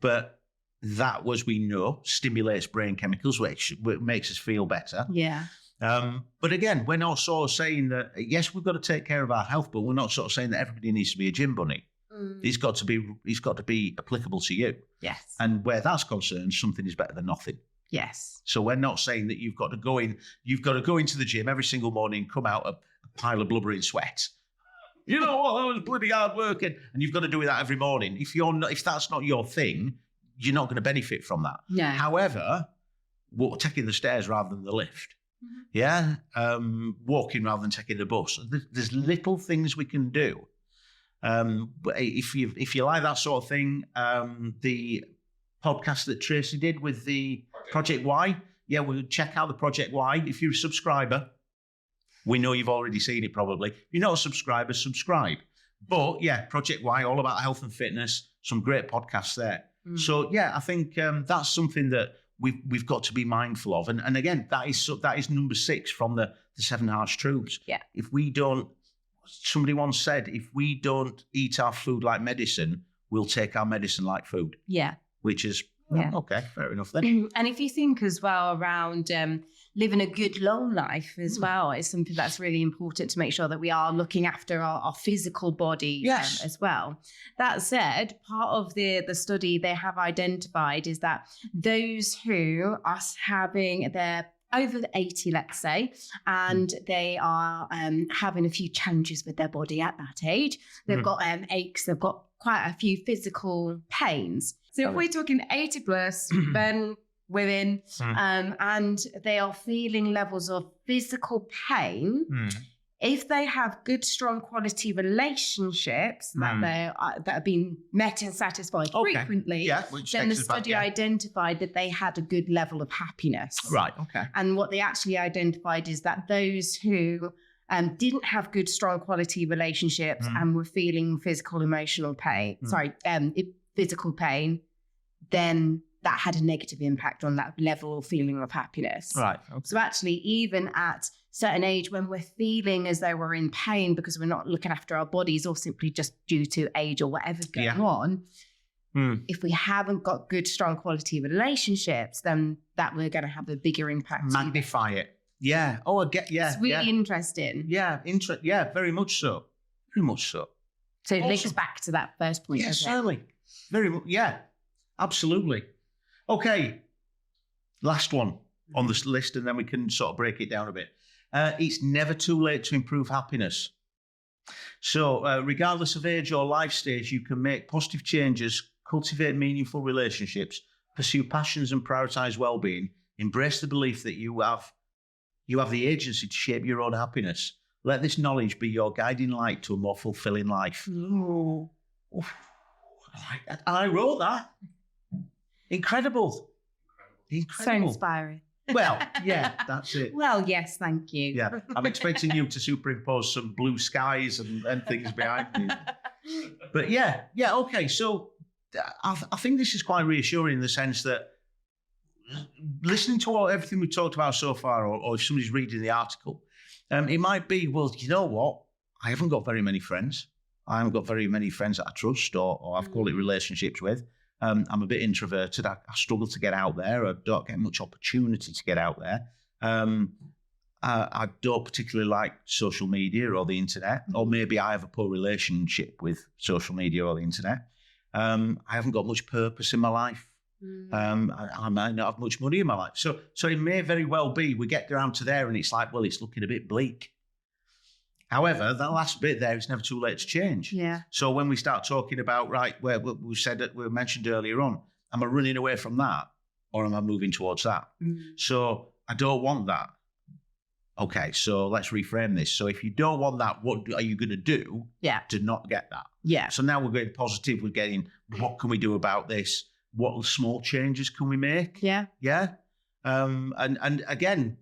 But that, as we know, stimulates brain chemicals, which makes us feel better. Yeah. But again, we're not sort of saying that, yes, we've got to take care of our health, but we're not sort of saying that everybody needs to be a gym bunny. It's got to be applicable to you. Yes. And where that's concerned, something is better than nothing. Yes. So we're not saying that you've got to go into the gym every single morning, come out a pile of blubbering sweat. You know what? That was bloody hard work, and you've got to do that every morning. If that's not your thing, you're not going to benefit from that. No. However, we're taking the stairs rather than the lift. Yeah. Walking rather than taking the bus. There's little things we can do. But if you like that sort of thing, the podcast that Tracy did with the Project Y, we'll check out the Project Y. If you're a subscriber, we know you've already seen it probably. If you're not a subscriber, subscribe. But Project Y, all about health and fitness, some great podcasts there. So I think that's something that we've got to be mindful of. And again, that is number 6 from the 7 harsh truths. Yeah. If we don't, somebody once said, if we don't eat our food like medicine, we'll take our medicine like food. Yeah. Which is, okay, fair enough then. And if you think as well around living a good long life as well, it's something that's really important to make sure that we are looking after our physical body as well. That said, part of the study they have identified is that those who are having their over 80, let's say, and they are having a few challenges with their body at that age. They've got aches, they've got quite a few physical pains. So if we're talking 80 plus, men, women, and they are feeling levels of physical pain, if they have good, strong quality relationships that are being met and satisfied frequently, then the study identified that they had a good level of happiness. Right, okay. And what they actually identified is that those who didn't have good, strong quality relationships and were feeling physical, emotional pain, physical pain, then that had a negative impact on that level of feeling of happiness. Right. Okay. So actually, even at certain age when we're feeling as though we're in pain because we're not looking after our bodies or simply just due to age or whatever's going on, if we haven't got good, strong quality relationships, then that we're going to have a bigger impact. Magnify it. Yeah. Oh, I get, It's really interesting. Yeah. Very much so. Very much so. So it links back to that first point. Yes, certainly. Very much. Yeah, absolutely. Okay. Last one on this list, and then we can sort of break it down a bit. It's never too late to improve happiness. So regardless of age or life stage, you can make positive changes, cultivate meaningful relationships, pursue passions and prioritize well-being, embrace the belief that you have the agency to shape your own happiness. Let this knowledge be your guiding light to a more fulfilling life. Ooh. I wrote that. Incredible. So inspiring. Well, yeah, that's it. Well, yes, thank you. Yeah, I'm expecting you to superimpose some blue skies and things behind you. But okay. So I think this is quite reassuring in the sense that listening to everything we've talked about so far, or if somebody's reading the article, it might be, well, you know what? I haven't got very many friends. I haven't got very many friends that I trust or I've called it relationships with. I'm a bit introverted. I struggle to get out there. I don't get much opportunity to get out there. I don't particularly like social media or the internet, or maybe I have a poor relationship with social media or the internet. I haven't got much purpose in my life. I might not have much money in my life. So it may very well be we get down to there and it's like, well, it's looking a bit bleak. However, that last bit there, it's never too late to change. Yeah. So when we start talking about, right, where we said that we mentioned earlier on, am I running away from that or am I moving towards that? So I don't want that. Okay, so let's reframe this. So if you don't want that, what are you going to do to not get that? Yeah. So now we're getting positive. We're getting, what can we do about this? What small changes can we make? Yeah. Yeah. And again,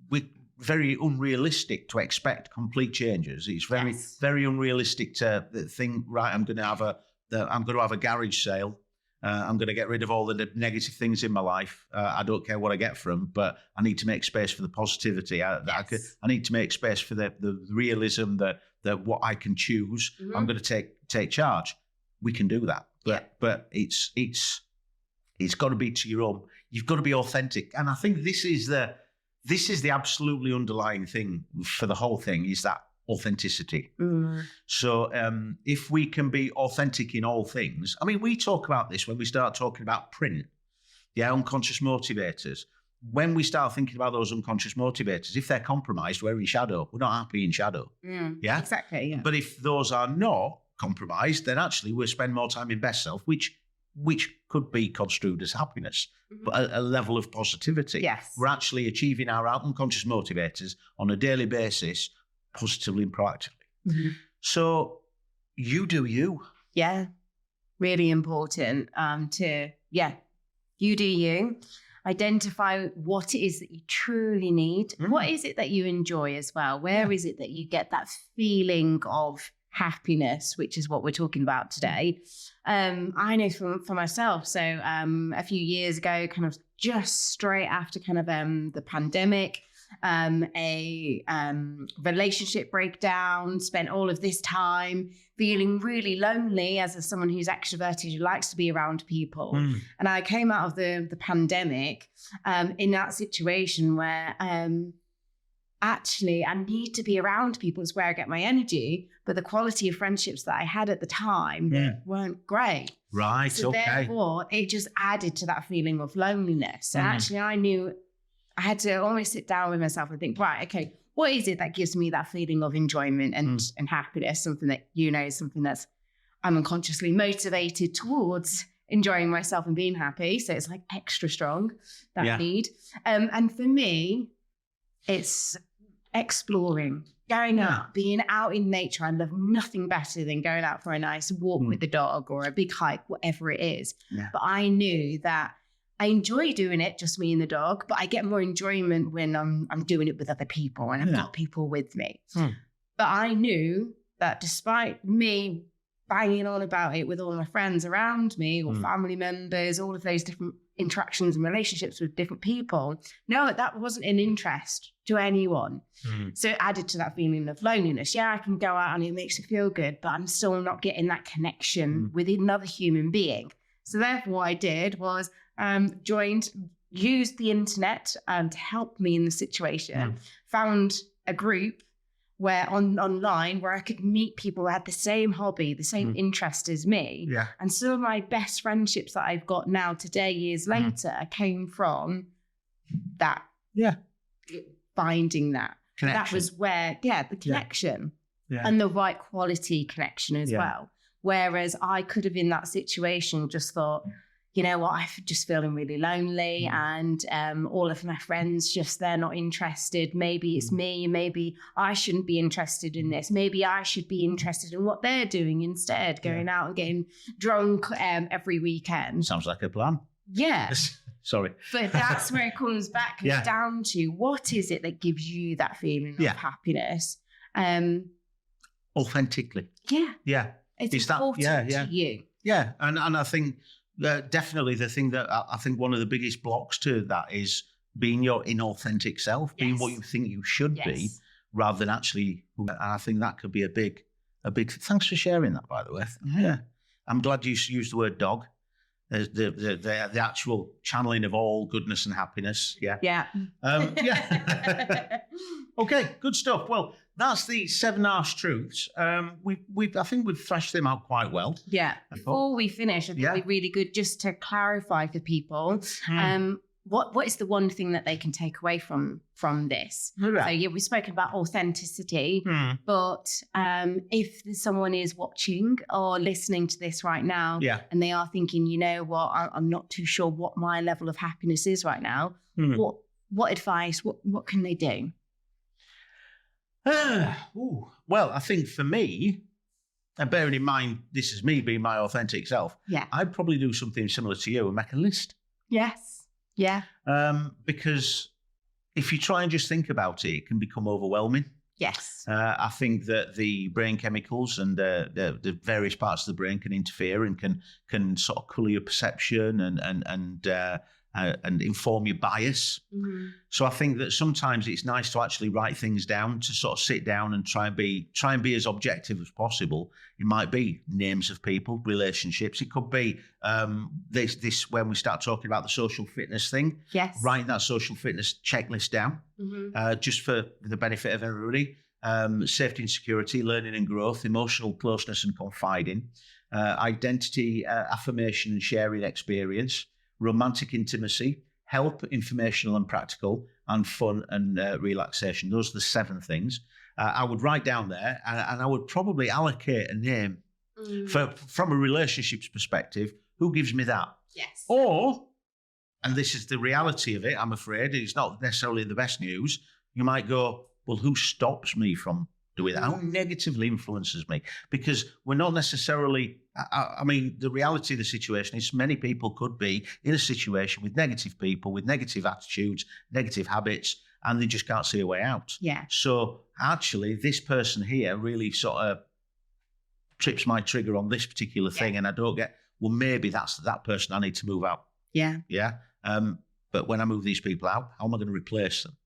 we're very unrealistic to expect complete changes. It's very unrealistic to think, right, I'm going to have a garage sale. I'm going to get rid of all the negative things in my life. I don't care what I get from, but I need to make space for the positivity. I need to make space for the realism that what I can choose. I'm going to take charge. We can do that, but it's got to be to your own. You've got to be authentic, and I think this is the absolutely underlying thing for the whole thing is that authenticity. So if we can be authentic in all things, I mean, we talk about this when we start talking about print, unconscious motivators. When we start thinking about those unconscious motivators, if they're compromised, we're in shadow. We're not happy in shadow. Yeah, exactly. Yeah. But if those are not compromised, then actually we'll spend more time in best self, which could be construed as happiness, but a level of positivity. Yes. We're actually achieving our unconscious motivators on a daily basis, positively and proactively. So you do you. Yeah. Really important you do you. Identify what it is that you truly need. What is it that you enjoy as well? Where is it that you get that feeling of happiness, which is what we're talking about today? I know for myself. So a few years ago, kind of just straight after kind of the pandemic, a relationship breakdown, spent all of this time feeling really lonely as someone who's extroverted, who likes to be around people. And I came out of the pandemic in that situation where actually I need to be around people. It's where I get my energy, but the quality of friendships that I had at the time weren't great. Right, so therefore it just added to that feeling of loneliness. And actually I knew I had to always sit down with myself and think, right, okay, what is it that gives me that feeling of enjoyment and happiness? Something that, something that's I'm unconsciously motivated towards enjoying myself and being happy. So it's like extra strong, that need. And for me, it's exploring, going out, being out in nature. I love nothing better than going out for a nice walk with the dog or a big hike, whatever it is. But I knew that I enjoy doing it, just me and the dog, but I get more enjoyment when I'm doing it with other people and I've got people with me. But I knew that despite me banging on about it with all my friends around me or family members, all of those different interactions and relationships with different people, no, that wasn't an interest to anyone. So it added to that feeling of loneliness. Yeah, I can go out and it makes me feel good, but I'm still not getting that connection with another human being. So therefore what I did was used the internet to help me in the situation, found a group online where I could meet people who had the same hobby, the same interest as me. And some of my best friendships that I've got now today, years later, came from that. Finding that. Connection. That was where, the connection and the right quality connection as well. Whereas I could have in that situation just thought, you know what, I'm just feeling really lonely and all of my friends they're not interested. Maybe it's me. Maybe I shouldn't be interested in this. Maybe I should be interested in what they're doing instead, going out and getting drunk every weekend. Sounds like a plan. Yeah. Sorry. But that's where it comes back down to what is it that gives you that feeling of happiness? Authentically. Yeah. It's important to you. Yeah. And I think definitely the thing that I think one of the biggest blocks to that is being your inauthentic self, being what you think you should be, rather than actually. And I think that could be a big. Thanks for sharing that, by the way. Yeah, I'm glad you used the word dog. There's the actual channeling of all goodness and happiness. Yeah. Yeah. Yeah. Okay, good stuff. Well, that's the 7 harsh truths. I think we've thrashed them out quite well. Yeah. Before we finish, I think it'd be really good just to clarify for people, what is the one thing that they can take away from this? Right. So yeah, we've spoken about authenticity, but if someone is watching or listening to this right now, and they are thinking, you know what, I'm not too sure what my level of happiness is right now. What advice? What can they do? Well, I think for me, and bearing in mind this is me being my authentic self, I'd probably do something similar to you and make a list. Yes. Yeah. Because if you try and just think about it, it can become overwhelming. Yes. I think that the brain chemicals and the various parts of the brain can interfere and can sort of colour your perception and inform your bias. So I think that sometimes it's nice to actually write things down, to sort of sit down and try and be as objective as possible. It might be names of people, relationships. It could be this when we start talking about the social fitness thing. Yes. Writing that social fitness checklist down, just for the benefit of everybody. Safety and security, learning and growth, emotional closeness and confiding, identity, affirmation and sharing experience, romantic intimacy, help, informational and practical, and fun and relaxation. Those are the 7 things I would write down there, and I would probably allocate a name from a relationships perspective. Who gives me that? Yes. Or, and this is the reality of it, I'm afraid, it's not necessarily the best news, you might go, well, who stops me from doing that? How negatively influences me? Because we're not necessarily, I mean, the reality of the situation is many people could be in a situation with negative people, with negative attitudes, negative habits, and they just can't see a way out. Yeah. So actually, this person here really sort of trips my trigger on this particular thing, and I don't get, well, maybe that's that person I need to move out. Yeah. Yeah. But when I move these people out, how am I going to replace them?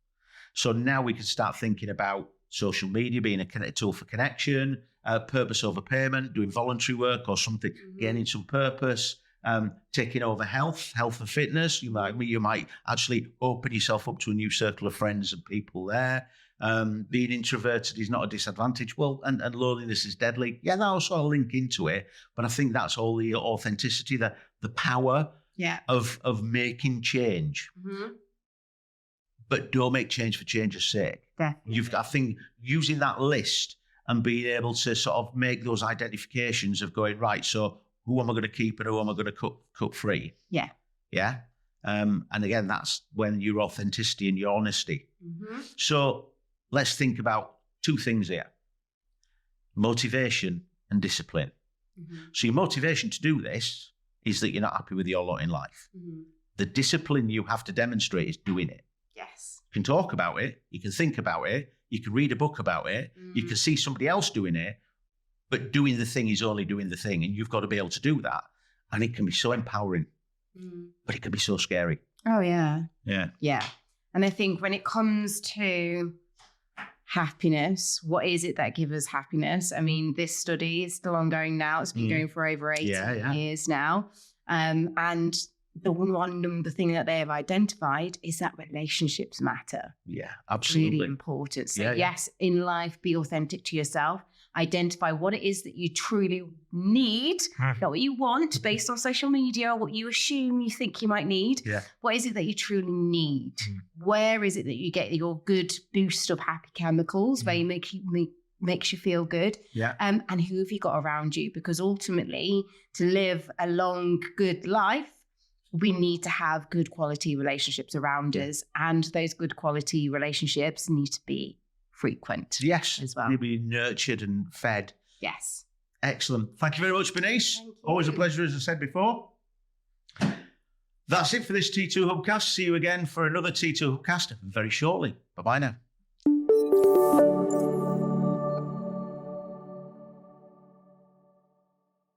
So now we can start thinking about social media being a tool for connection, purpose over payment, doing voluntary work or something, gaining some purpose, taking over health and fitness. You might actually open yourself up to a new circle of friends and people there. Being introverted is not a disadvantage. Well, and loneliness is deadly. Yeah, that also I'll link into it. But I think that's all the authenticity, the power of making change. But don't make change for change's sake. Definitely. I think using that list and being able to sort of make those identifications of going, right, so who am I going to keep and who am I going to cut free? Yeah. Yeah. And again, that's when your authenticity and your honesty. So let's think about 2 things here. Motivation and discipline. So your motivation to do this is that you're not happy with your lot in life. The discipline you have to demonstrate is doing it. Yes. You can talk about it, you can think about it, you can read a book about it, you can see somebody else doing it, but doing the thing is only doing the thing, and you've got to be able to do that. And it can be so empowering, but it can be so scary. Oh, yeah. Yeah. Yeah. And I think when it comes to happiness, what is it that gives us happiness? I mean, this study is still ongoing now. It's been going for over 18 years now. And the thing that they have identified is that relationships matter. Yeah, absolutely. Really important. So yes, in life, be authentic to yourself. Identify what it is that you truly need, not what you want based on social media, what you assume you think you might need. Yeah. What is it that you truly need? Where is it that you get your good boost of happy chemicals, where you makes you feel good? Yeah. And who have you got around you? Because ultimately, to live a long, good life, we need to have good quality relationships around us, and those good quality relationships need to be frequent. Yes, as well. You'll be nurtured and fed. Yes. Excellent. Thank you very much, Bernice. Always a pleasure, as I said before. That's it for this T2 Hubcast. See you again for another T2 Hubcast very shortly. Bye-bye now.